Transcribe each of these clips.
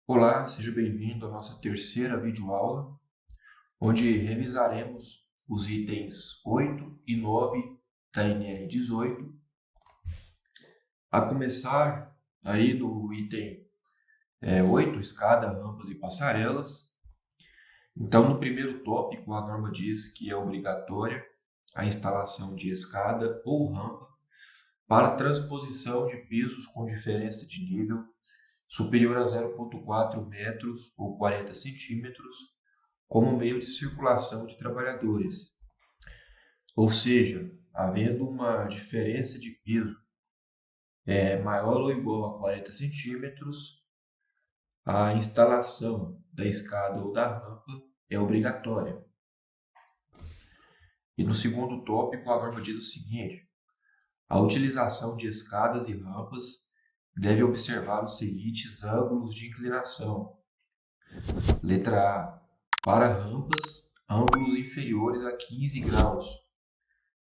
Olá, seja bem-vindo à nossa terceira videoaula, onde revisaremos os itens 8 e 9 da NR18. A começar aí no item 8, escada, rampas e passarelas. Então, no primeiro tópico, a norma diz que é obrigatória a instalação de escada ou rampa para transposição de pisos com diferença de nível superior a 0,4 metros ou 40 centímetros como meio de circulação de trabalhadores. Ou seja, havendo uma diferença de peso maior ou igual a 40 centímetros, a instalação da escada ou da rampa é obrigatória. E no segundo tópico, a norma diz o seguinte: a utilização de escadas e rampas deve observar os seguintes ângulos de inclinação. Letra A. Para rampas, ângulos inferiores a 15 graus.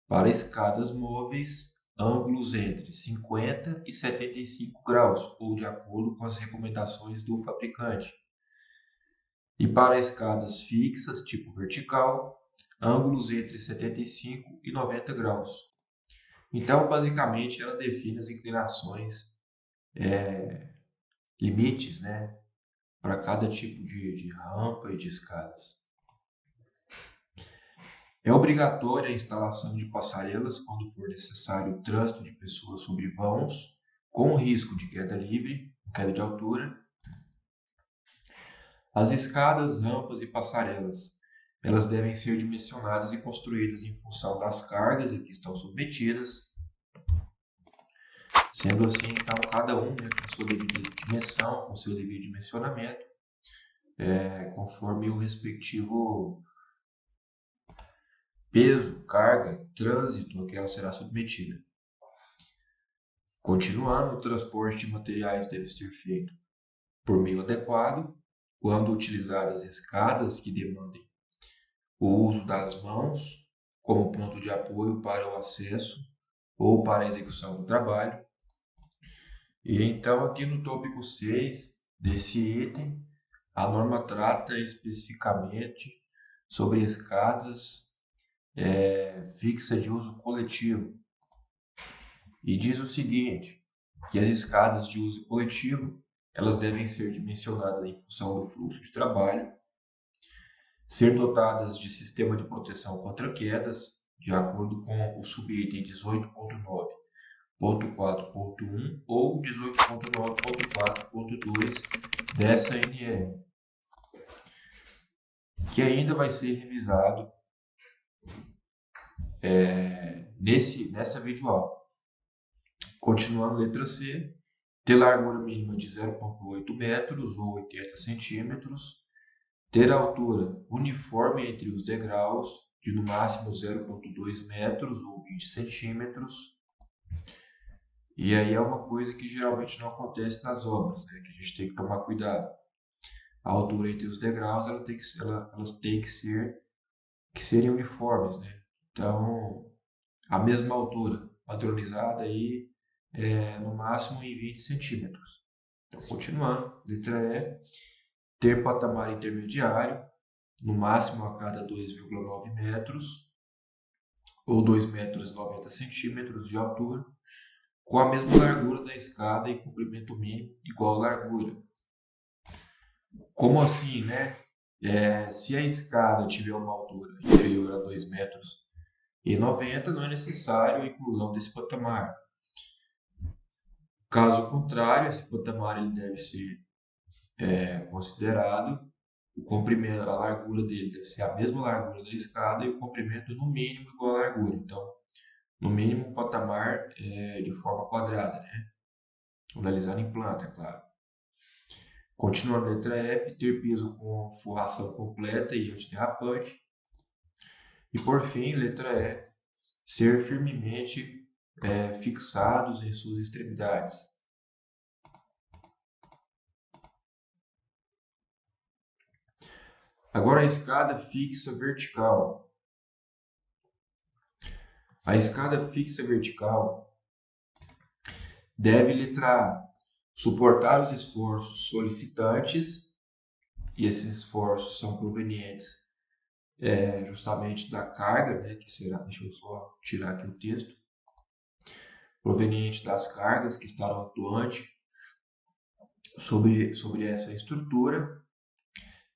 Para escadas móveis, ângulos entre 50 e 75 graus, ou de acordo com as recomendações do fabricante. E para escadas fixas, tipo vertical, ângulos entre 75 e 90 graus. Então, basicamente, ela define as inclinações, limites, né, para cada tipo de rampa e de escadas. É obrigatória a instalação de passarelas quando for necessário o trânsito de pessoas sobre vãos, com risco de queda livre, queda de altura. As escadas, rampas e passarelas, elas devem ser dimensionadas e construídas em função das cargas a que estão submetidas. Sendo assim, então, cada um, né, com sua devida dimensão, com seu devido dimensionamento, conforme o respectivo peso, carga, trânsito a que ela será submetida. Continuando, o transporte de materiais deve ser feito por meio adequado, quando utilizadas escadas que demandem o uso das mãos como ponto de apoio para o acesso ou para a execução do trabalho. E então, aqui no tópico 6 desse item, a norma trata especificamente sobre escadas fixa de uso coletivo. E diz o seguinte, que as escadas de uso coletivo, elas devem ser dimensionadas em função do fluxo de trabalho, ser dotadas de sistema de proteção contra quedas, de acordo com o subitem 18.9.4.1 ou 18.9.4.2 dessa NR, que ainda vai ser revisado nessa videoaula. Continuando, letra C, ter largura mínima de 0,8 metros ou 80 centímetros, ter altura uniforme entre os degraus de no máximo 0,2 metros ou 20 centímetros. E aí é uma coisa que geralmente não acontece nas obras, né, que a gente tem que tomar cuidado. A altura entre os degraus elas têm que serem uniformes, né? Então, a mesma altura padronizada aí no máximo em 20 centímetros. Então, continuando, letra E, ter patamar intermediário, no máximo a cada 2,9 metros, ou 2 metros e 90 centímetros de altura, com a mesma largura da escada e comprimento mínimo igual à largura. Como assim, né? Se a escada tiver uma altura inferior a 2 metros e 90, não é necessário a inclusão desse patamar. Caso contrário, esse patamar ele deve ser considerado o comprimento, a largura dele deve ser a mesma largura da escada e o comprimento no mínimo igual à largura. Então, no mínimo um patamar de forma quadrada, né? Analisando em planta, é claro. Continuando a letra F, ter piso com forração completa e antiderrapante. E por fim, letra E, ser firmemente fixados em suas extremidades. Agora a escada fixa vertical. A escada fixa vertical deve, letra A, suportar os esforços solicitantes, e esses esforços são provenientes justamente da carga, né, que será, deixa eu só tirar aqui o texto, proveniente das cargas que estarão atuantes sobre essa estrutura.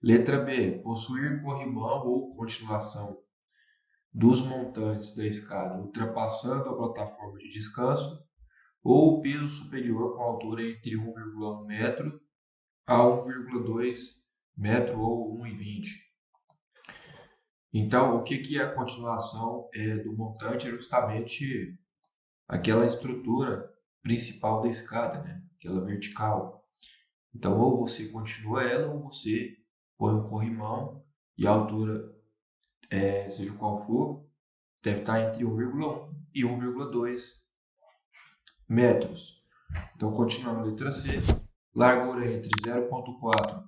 Letra B, possuir corrimão ou continuação dos montantes da escada ultrapassando a plataforma de descanso ou piso superior com altura entre 1,1 metro a 1,2 metro ou 1,20. Então, o que é a continuação do montante? É justamente aquela estrutura principal da escada, né? Aquela vertical. Então, ou você continua ela, ou você põe um corrimão e a altura, seja qual for, deve estar entre 1,1 e 1,2 metros. Então, continuando a letra C, largura entre 0,4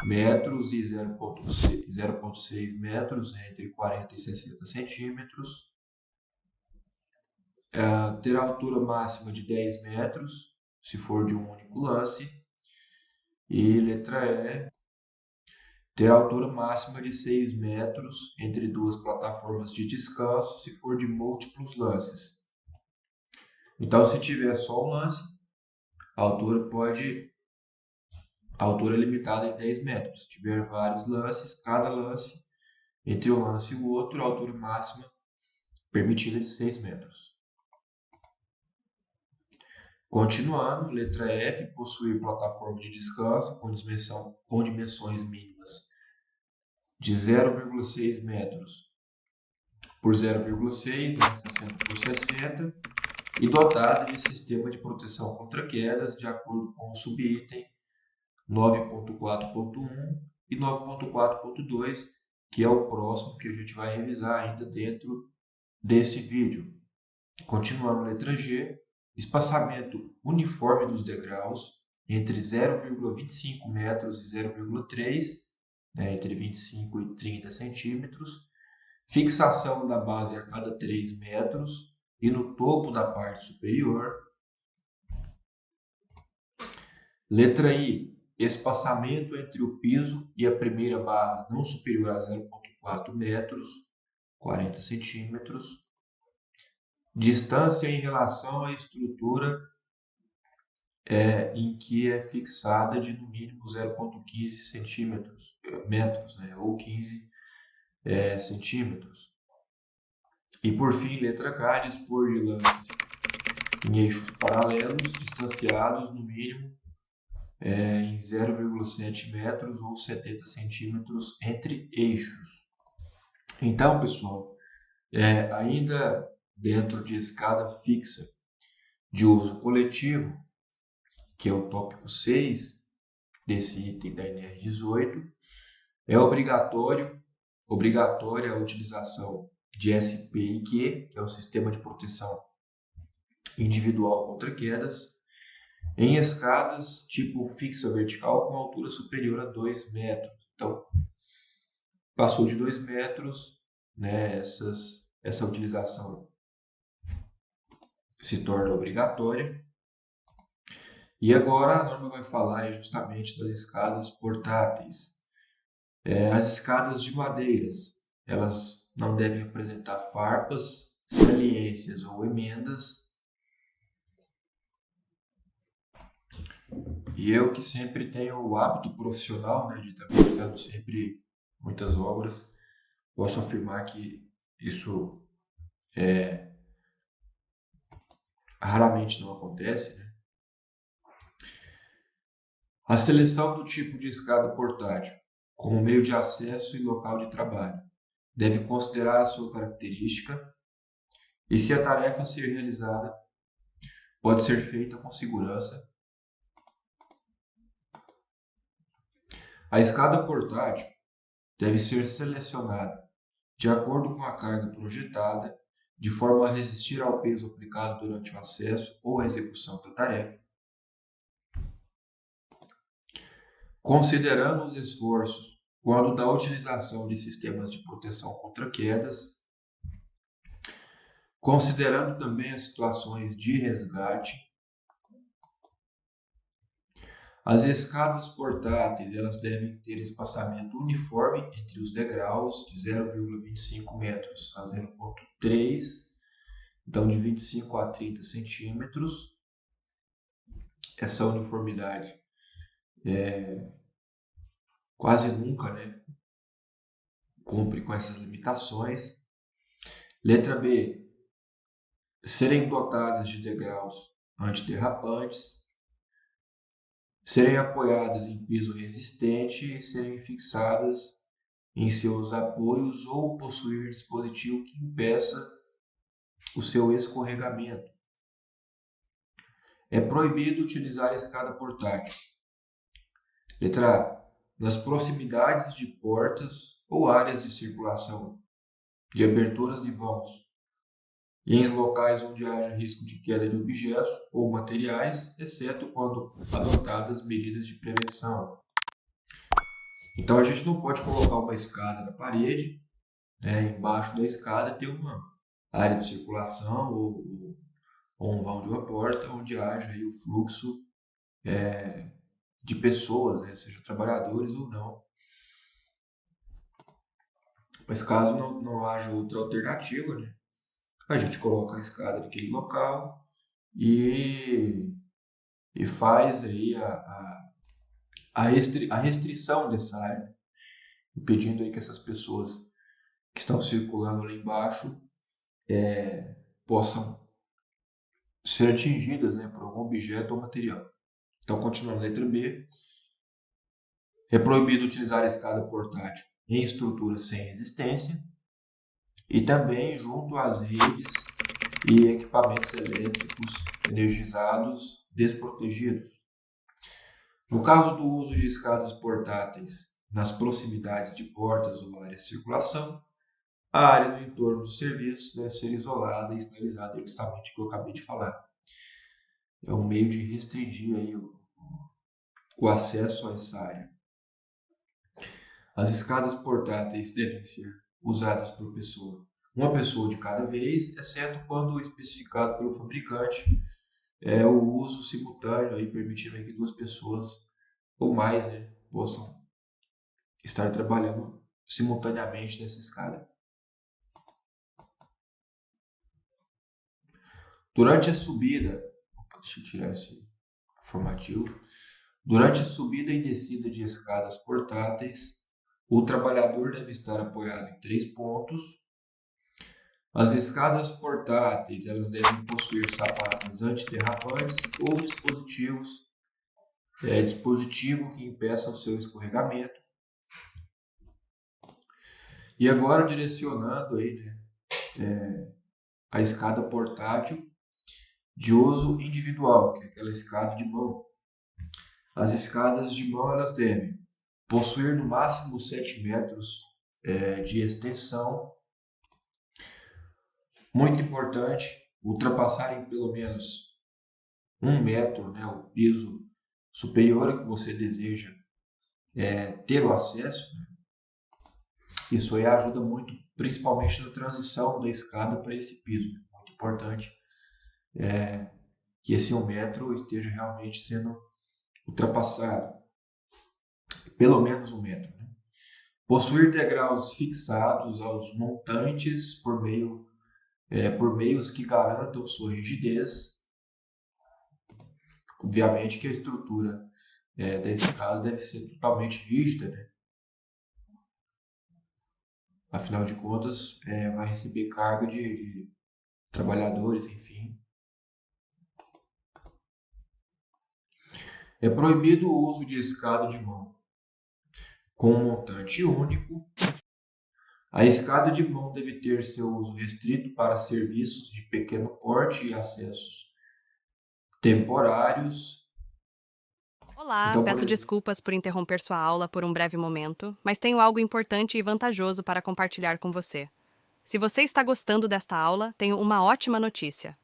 metros e 0,6 metros, entre 40 e 60 centímetros. Ter a altura máxima de 10 metros, se for de um único lance. E letra E, ter a altura máxima de 6 metros entre duas plataformas de descanso, se for de múltiplos lances. Então, se tiver só um lance, a altura é limitada em 10 metros. Se tiver vários lances, cada lance, entre um lance e o outro, a altura máxima permitida é de 6 metros. Continuando, letra F, possuir plataforma de descanso com dimensões mínimas de 0,6 metros por 0,6, 60 por 60, e dotada de sistema de proteção contra quedas, de acordo com o subitem 9.4.1 e 9.4.2, que é o próximo que a gente vai revisar ainda dentro desse vídeo. Continuando, letra G, espaçamento uniforme dos degraus entre 0,25 metros e 0,3, entre 25 e 30 centímetros, fixação da base a cada 3 metros e no topo da parte superior. Letra I, espaçamento entre o piso e a primeira barra não superior a 0,4 metros, 40 centímetros. Distância em relação à estrutura em que é fixada de no mínimo 0,15 metros, ou 15 centímetros. E por fim, letra K, dispor de lances em eixos paralelos, distanciados no mínimo em 0,7 metros ou 70 centímetros entre eixos. Então, pessoal, ainda dentro de escada fixa de uso coletivo, que é o tópico 6 desse item da NR18, é obrigatória a utilização de SPIQ, que é o Sistema de Proteção Individual contra Quedas, em escadas tipo fixa vertical com altura superior a 2 metros. Então, passou de 2 metros, essa utilização se torna obrigatória. E agora a norma vai falar justamente das escadas portáteis. As escadas de madeiras, elas não devem apresentar farpas, saliências ou emendas. E eu que sempre tenho o hábito profissional, de estar visitando sempre muitas obras, posso afirmar que isso raramente não acontece. A seleção do tipo de escada portátil como meio de acesso e local de trabalho deve considerar a sua característica e se a tarefa a ser realizada pode ser feita com segurança. A escada portátil deve ser selecionada de acordo com a carga projetada, de forma a resistir ao peso aplicado durante o acesso ou a execução da tarefa. Considerando os esforços quando da utilização de sistemas de proteção contra quedas, considerando também as situações de resgate, As escadas portáteis, elas devem ter espaçamento uniforme entre os degraus de 0,25 metros a 0,3, então de 25 a 30 centímetros. Essa uniformidade quase nunca, cumpre com essas limitações. Letra B, serem dotadas de degraus antiderrapantes, serem apoiadas em piso resistente e serem fixadas em seus apoios ou possuir dispositivo que impeça o seu escorregamento. É proibido utilizar a escada portátil. Letra A, nas proximidades de portas ou áreas de circulação, de aberturas e vãos, e em locais onde haja risco de queda de objetos ou materiais, exceto quando adotadas medidas de prevenção. Então a gente não pode colocar uma escada na parede, embaixo da escada ter uma área de circulação ou um vão de uma porta onde haja aí o fluxo de pessoas, seja trabalhadores ou não. Mas caso não haja outra alternativa, a gente coloca a escada naquele local e faz aí a restrição dessa área, impedindo aí que essas pessoas que estão circulando lá embaixo possam ser atingidas por algum objeto ou material. Então, continuando a letra B, é proibido utilizar a escada portátil em estruturas sem resistência e também junto às redes e equipamentos elétricos energizados desprotegidos. No caso do uso de escadas portáteis nas proximidades de portas ou áreas de circulação, a área no entorno do serviço deve ser isolada e sinalizada, justamente o que eu acabei de falar. É um meio de restringir aí o acesso a essa área. As escadas portáteis devem ser usadas por uma pessoa de cada vez, exceto quando especificado pelo fabricante o uso simultâneo, aí, permitindo que duas pessoas ou mais possam estar trabalhando simultaneamente nessa escada. Durante a subida, deixa eu tirar esse formativo. Durante a subida e descida de escadas portáteis, o trabalhador deve estar apoiado em 3 pontos. As escadas portáteis, elas devem possuir sapatos antiderrapantes ou dispositivo que impeça o seu escorregamento. E agora direcionando aí, a escada portátil de uso individual, que é aquela escada de mão. As escadas de mão, elas devem possuir no máximo 7 metros de extensão. Muito importante, ultrapassarem pelo menos 1 metro, o piso superior a que você deseja ter o acesso. Isso aí ajuda muito, principalmente na transição da escada para esse piso. Muito importante que esse 1 metro esteja realmente sendo ultrapassado. Pelo menos 1 metro. Possuir degraus fixados aos montantes por meios que garantam sua rigidez. Obviamente que a estrutura da escada deve ser totalmente rígida, Afinal de contas, vai receber carga de trabalhadores, enfim. É proibido o uso de escada de mão com um montante único. A escada de mão deve ter seu uso restrito para serviços de pequeno porte e acessos temporários. Olá, Então, peço desculpas por interromper sua aula por um breve momento, mas tenho algo importante e vantajoso para compartilhar com você. Se você está gostando desta aula, tenho uma ótima notícia.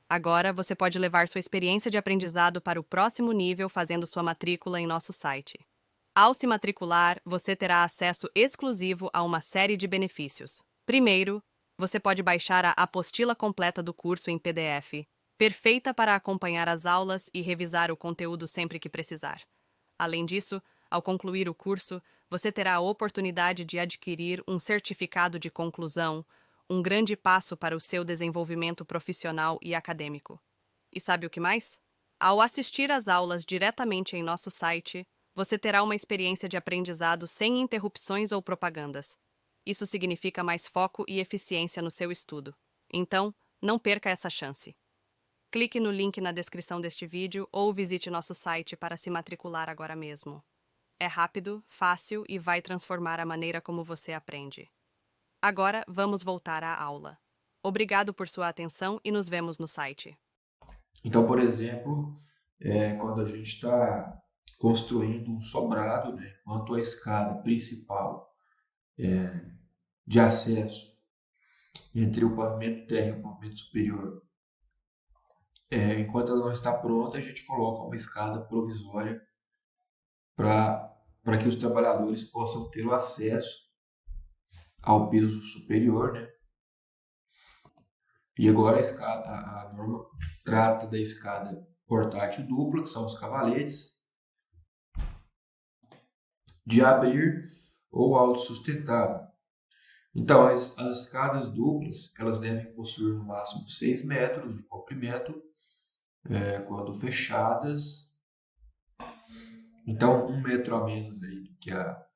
Agora você pode levar sua experiência de aprendizado para o próximo nível fazendo sua matrícula em nosso site. Ao se matricular, você terá acesso exclusivo a uma série de benefícios. Primeiro, você pode baixar a apostila completa do curso em PDF, perfeita para acompanhar as aulas e revisar o conteúdo sempre que precisar. Além disso, ao concluir o curso, você terá a oportunidade de adquirir um certificado de conclusão, um grande passo para o seu desenvolvimento profissional e acadêmico. E sabe o que mais? Ao assistir às aulas diretamente em nosso site, você terá uma experiência de aprendizado sem interrupções ou propagandas. Isso significa mais foco e eficiência no seu estudo. Então, não perca essa chance. Clique no link na descrição deste vídeo ou visite nosso site para se matricular agora mesmo. É rápido, fácil e vai transformar a maneira como você aprende. Agora, vamos voltar à aula. Obrigado por sua atenção e nos vemos no site. Então, por exemplo, quando a gente está construindo um sobrado, né, enquanto a escada principal de acesso entre o pavimento térreo e o pavimento superior, enquanto ela não está pronta, a gente coloca uma escada provisória para que os trabalhadores possam ter o acesso ao piso superior, né? E agora a norma trata da escada portátil dupla, que são os cavaletes, de abrir ou autossustentável. Então, as escadas duplas, elas devem possuir no máximo 6 metros de comprimento, quando fechadas. Então, 1 metro a menos aí do que a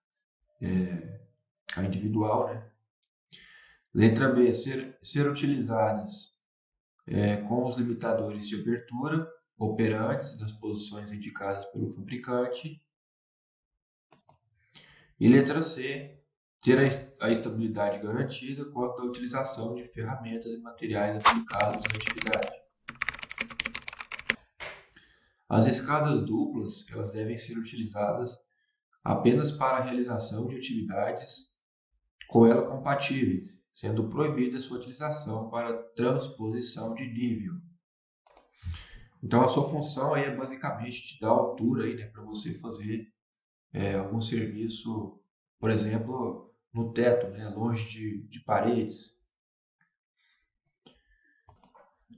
individual, né? Letra B, ser utilizadas com os limitadores de abertura operantes nas posições indicadas pelo fabricante. E letra C, ter a estabilidade garantida quanto à utilização de ferramentas e materiais aplicados na atividade. As escadas duplas, elas devem ser utilizadas apenas para a realização de atividades com ela compatíveis, sendo proibida sua utilização para transposição de nível. Então, a sua função aí é basicamente te dar altura aí, né, para você fazer algum serviço, por exemplo, no teto, né, longe de paredes.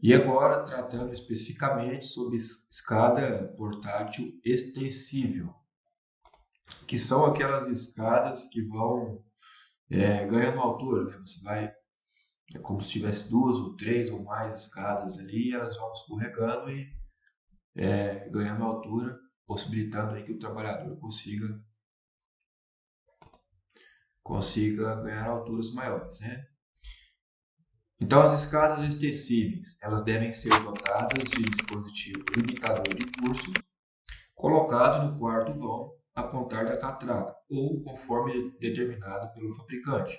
E agora, tratando especificamente sobre escada portátil extensível, que são aquelas escadas que vão ganhando altura, né? Você vai, é como se tivesse 2 ou 3 ou mais escadas ali, e elas vão escorregando e ganhando altura, possibilitando aí que o trabalhador consiga ganhar alturas maiores, né? Então, as escadas extensíveis, elas devem ser dotadas de dispositivo limitador de curso, colocado no quarto vão a contar da catraca, ou conforme determinado pelo fabricante.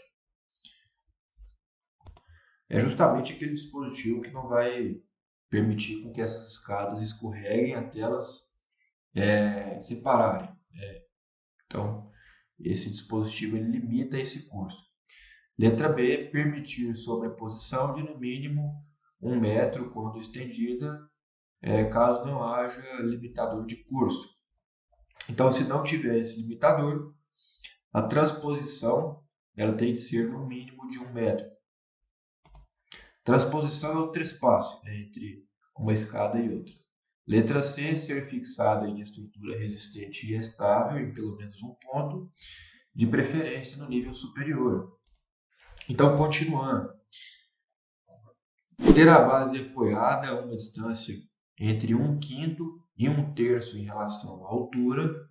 É justamente aquele dispositivo que não vai permitir com que essas escadas escorreguem até elas se pararem. Então, esse dispositivo ele limita esse curso. Letra B, permitir sobreposição de no mínimo 1 metro quando estendida, caso não haja limitador de curso. Então, se não tiver esse limitador, a transposição ela tem de ser no mínimo de 1 metro. Transposição é o trespasse entre uma escada e outra. Letra C, ser fixada em estrutura resistente e estável em pelo menos um ponto, de preferência no nível superior. Então, continuando. Ter a base apoiada a uma distância entre 1/5 e 1/3 em relação à altura.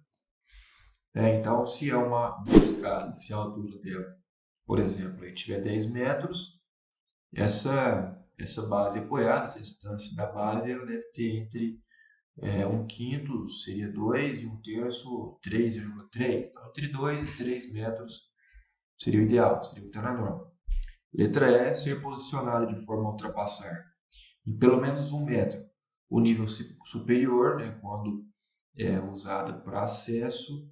Então, se é uma escada, se a altura dela, por exemplo, tiver 10 metros, essa base apoiada, essa distância da base, ela deve ter entre 1/5 seria 2 e 1/3, 3,3. Então, entre 2 e 3 metros seria o ideal, seria o que está na norma. Letra E, ser posicionado de forma a ultrapassar em pelo menos 1 metro o nível superior, né, quando é usada para acesso.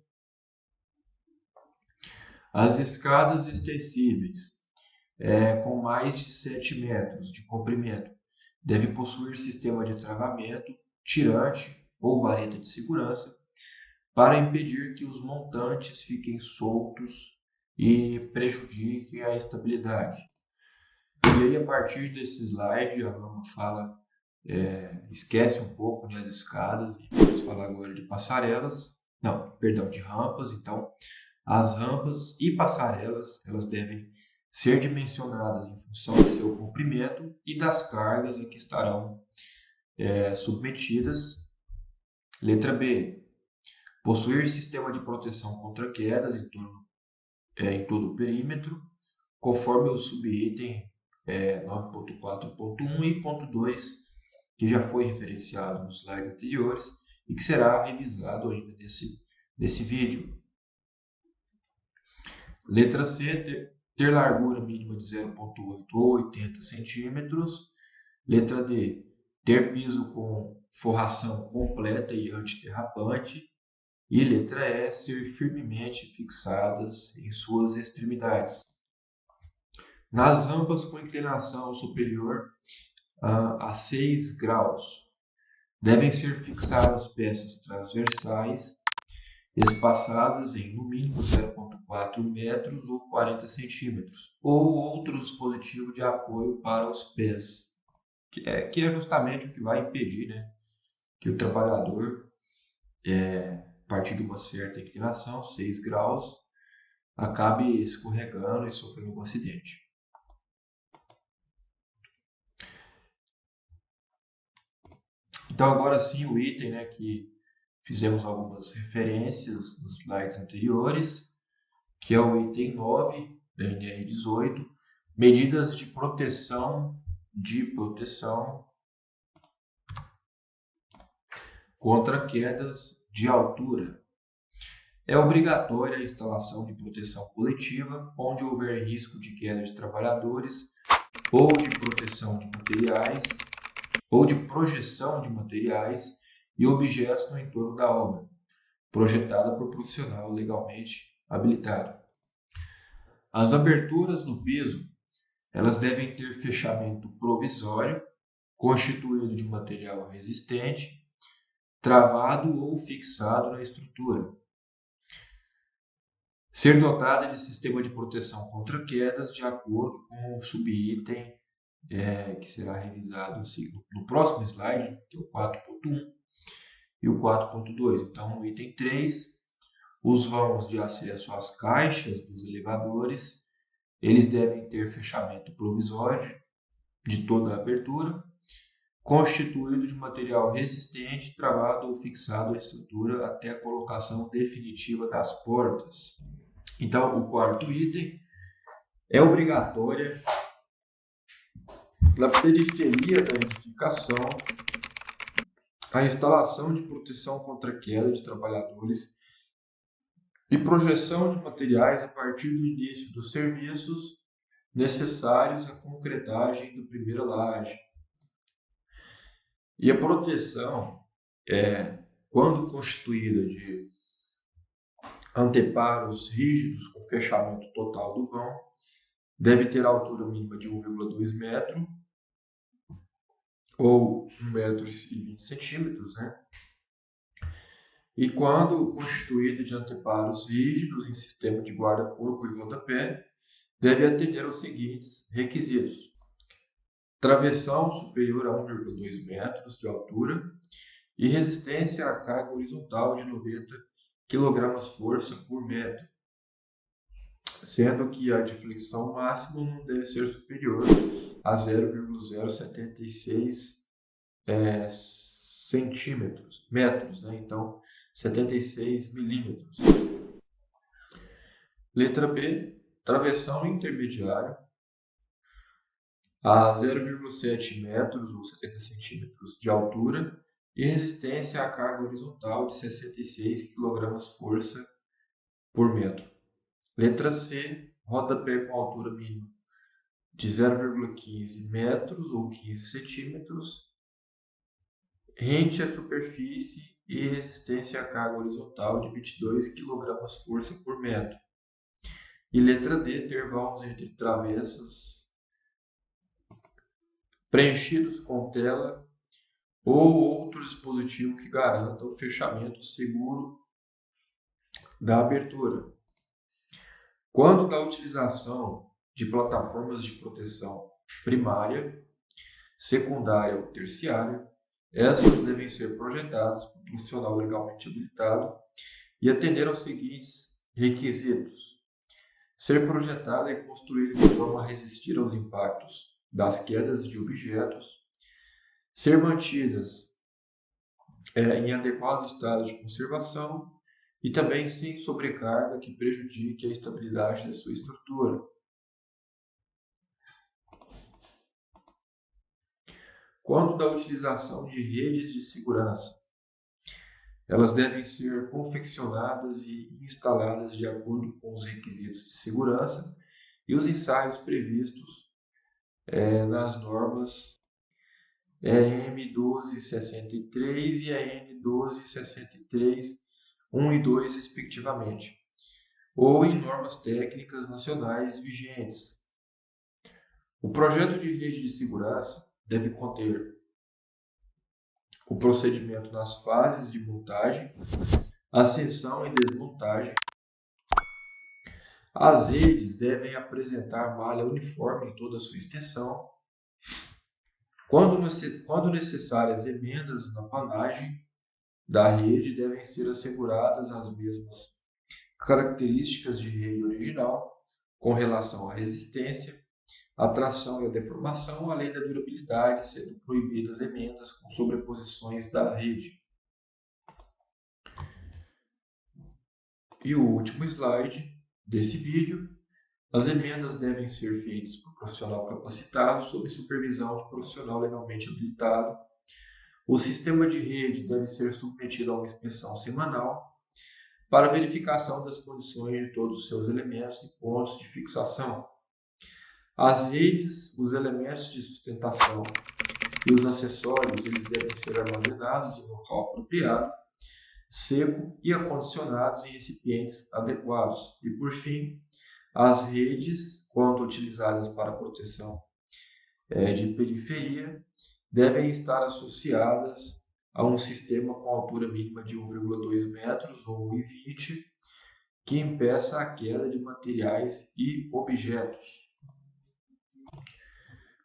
As escadas extensíveis, com mais de 7 metros de comprimento, deve possuir sistema de travamento, tirante ou vareta de segurança para impedir que os montantes fiquem soltos e prejudiquem a estabilidade. E aí, a partir desse slide, a norma fala, esquece um pouco, né, as escadas, e vamos falar agora de passarelas. não, perdão, de rampas. Então, as rampas e passarelas, elas devem ser dimensionadas em função do seu comprimento e das cargas a que estarão submetidas. Letra B. Possuir sistema de proteção contra quedas em todo o perímetro, conforme o subitem 9.4.1 e ponto 2, que já foi referenciado nos slides anteriores e que será revisado ainda nesse vídeo. Letra C. Ter largura mínima de 0,8 ou 80 centímetros. Letra D. Ter piso com forração completa e antiderrapante. E letra E. Ser firmemente fixadas em suas extremidades. Nas rampas com inclinação superior a 6 graus, devem ser fixadas peças transversais espaçadas em no mínimo 0,4 metros ou 40 centímetros, ou outro dispositivo de apoio para os pés, que é justamente o que vai impedir, né, que o trabalhador, a partir de uma certa inclinação, 6 graus, acabe escorregando e sofrendo um acidente. Então, agora sim, o item, né, que fizemos algumas referências nos slides anteriores, que é o item 9 da NR 18, medidas de proteção contra quedas de altura. É obrigatória a instalação de proteção coletiva, onde houver risco de queda de trabalhadores ou de proteção de materiais ou de projeção de materiais e objetos no entorno da obra, projetada por profissional legalmente habilitado. As aberturas no piso, elas devem ter fechamento provisório, constituído de material resistente, travado ou fixado na estrutura. Ser dotada de sistema de proteção contra quedas de acordo com o subitem que será revisado assim, no próximo slide, que é o 4.1 e o 4.2. Então, no item 3, os vãos de acesso às caixas dos elevadores, eles devem ter fechamento provisório de toda a abertura, constituído de material resistente, travado ou fixado à estrutura até a colocação definitiva das portas. Então, o quarto item é obrigatória na periferia da edificação a instalação de proteção contra queda de trabalhadores e projeção de materiais a partir do início dos serviços necessários à concretagem da primeira laje. E a proteção, quando constituída de anteparos rígidos com fechamento total do vão, deve ter altura mínima de 1,2 metro ou 1,20 m, né? E quando constituído de anteparos rígidos em sistema de guarda-corpo e rodapé, deve atender aos seguintes requisitos: travessão superior a 1,2 metros de altura e resistência à carga horizontal de 90 kg-força por metro, sendo que a deflexão máxima não deve ser superior a 0,076 metros, né? Então 76 milímetros. Letra B, travessão intermediário a 0,7 metros ou 70 centímetros de altura e resistência à carga horizontal de 66 kg-força por metro. Letra C, rodapé com altura mínima de 0,15 metros ou 15 centímetros, rente à superfície e resistência à carga horizontal de 22 kg-força por metro. E letra D, ter vãos entre travessas preenchidos com tela ou outro dispositivo que garanta o fechamento seguro da abertura. Quando da utilização de plataformas de proteção primária, secundária ou terciária, essas devem ser projetadas por um profissional legalmente habilitado e atender aos seguintes requisitos: ser projetada e construída de forma a resistir aos impactos das quedas de objetos, ser mantidas em adequado estado de conservação e também sem sobrecarga que prejudique a estabilidade da sua estrutura. Quanto da utilização de redes de segurança, elas devem ser confeccionadas e instaladas de acordo com os requisitos de segurança e os ensaios previstos nas normas EN 1263 e EN 1263, 1 e 2, respectivamente, ou em normas técnicas nacionais vigentes. O projeto de rede de segurança deve conter o procedimento nas fases de montagem, ascensão e desmontagem. As redes devem apresentar malha uniforme em toda a sua extensão. Quando necessárias emendas na panagem da rede, devem ser asseguradas as mesmas características de rede original, com relação à resistência, a tração e a deformação, além da durabilidade, sendo proibidas emendas com sobreposições da rede. E o último slide desse vídeo: as emendas devem ser feitas por profissional capacitado, sob supervisão de profissional legalmente habilitado. O sistema de rede deve ser submetido a uma inspeção semanal para verificação das condições de todos os seus elementos e pontos de fixação. As redes, os elementos de sustentação e os acessórios, eles devem ser armazenados em local apropriado, seco e acondicionados em recipientes adequados. E, por fim, as redes, quando utilizadas para proteção de periferia, devem estar associadas a um sistema com altura mínima de 1,2 metros ou 1,20, que impeça a queda de materiais e objetos.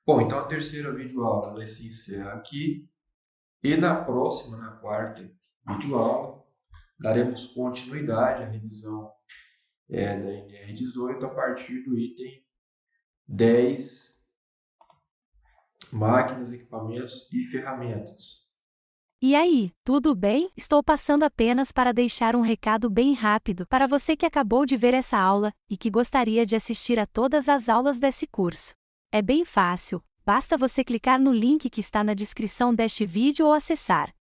Bom, então a terceira videoaula ela se encerra aqui, e na próxima, na quarta videoaula, daremos continuidade à revisão da NR18 a partir do item 10, máquinas, equipamentos e ferramentas. E aí, tudo bem? Estou passando apenas para deixar um recado bem rápido para você que acabou de ver essa aula e que gostaria de assistir a todas as aulas desse curso. É bem fácil, basta você clicar no link que está na descrição deste vídeo ou acessar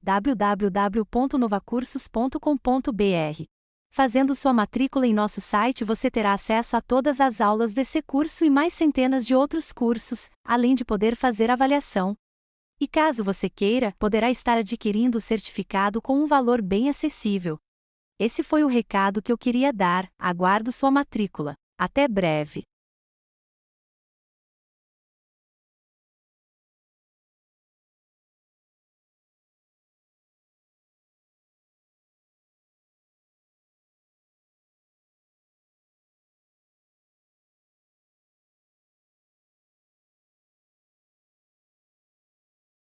www.novacursos.com.br. Fazendo sua matrícula em nosso site, você terá acesso a todas as aulas desse curso e mais centenas de outros cursos, além de poder fazer avaliação. E caso você queira, poderá estar adquirindo o certificado com um valor bem acessível. Esse foi o recado que eu queria dar. Aguardo sua matrícula. Até breve!